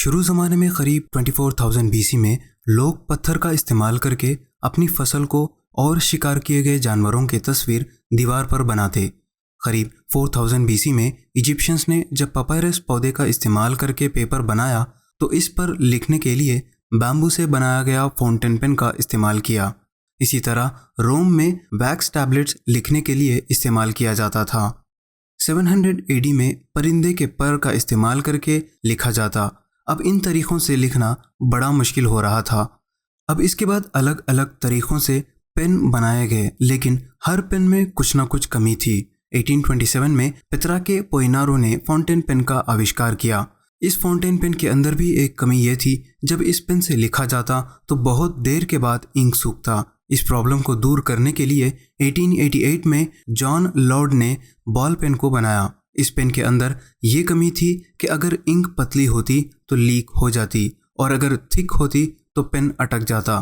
शुरू ज़माने में करीब 24,000 BC में लोग पत्थर का इस्तेमाल करके अपनी फसल को और शिकार किए गए जानवरों की तस्वीर दीवार पर बनाते। करीब 4000 BC में इजिप्शियंस ने जब पपायरस पौधे का इस्तेमाल करके पेपर बनाया तो इस पर लिखने के लिए बैम्बू से बनाया गया फाउंटेन पेन का इस्तेमाल किया। इसी तरह रोम में वैक्स टैबलेट्स लिखने के लिए इस्तेमाल किया जाता था। 700 AD में परिंदे के पर का इस्तेमाल करके लिखा जाता। अब इन तरीक़ों से लिखना बड़ा मुश्किल हो रहा था। अब इसके बाद अलग अलग तरीक़ों से पेन बनाए गए, लेकिन हर पेन में कुछ ना कुछ कमी थी। 1827 में पेत्राके पोइनारो ने फाउंटेन पेन का आविष्कार किया। इस फाउंटेन पेन के अंदर भी एक कमी यह थी, जब इस पेन से लिखा जाता तो बहुत देर के बाद इंक सूखता। इस प्रॉब्लम को दूर करने के लिए 1888 में जॉन लॉर्ड ने बॉल पेन को बनाया। इस पेन के अंदर ये कमी थी कि अगर इंक पतली होती तो लीक हो जाती और अगर थिक होती तो पेन अटक जाता।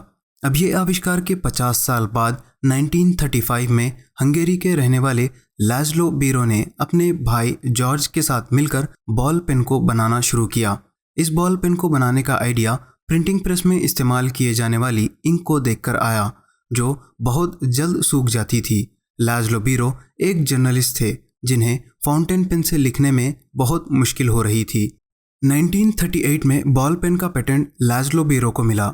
अब ये आविष्कार के 50 साल बाद 1935 में हंगेरी के रहने वाले लाज़लो बीरो ने अपने भाई जॉर्ज के साथ मिलकर बॉल पेन को बनाना शुरू किया। इस बॉल पेन को बनाने का आइडिया प्रिंटिंग प्रेस में इस्तेमाल किए जाने वाली इंक को देखकर आया, जो बहुत जल्द सूख जाती थी। लाज़लो बीरो एक जर्नलिस्ट थे जिन्हें फाउंटेन पेन से लिखने में बहुत मुश्किल हो रही थी। 1938 में बॉल पेन का पेटेंट लाज़लो बीरो को मिला।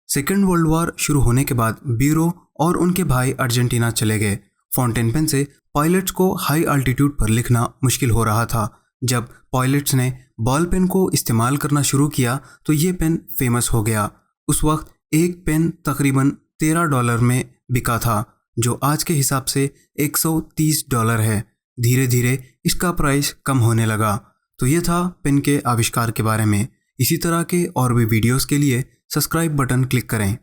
सेकेंड वर्ल्ड वॉर शुरू होने के बाद बीरो और उनके भाई अर्जेंटीना चले गए। फाउंटेन पेन से पायलट्स को हाई अल्टीट्यूड पर लिखना मुश्किल हो रहा था। जब पायलट्स ने बॉल पेन को इस्तेमाल करना शुरू किया तो ये पेन फेमस हो गया। उस वक्त एक पेन तकरीबन $13 में बिका था, जो आज के हिसाब से $130 है। धीरे धीरे इसका प्राइस कम होने लगा। तो ये था पेन के आविष्कार के बारे में। इसी तरह के और भी वीडियोस के लिए सब्सक्राइब बटन क्लिक करें।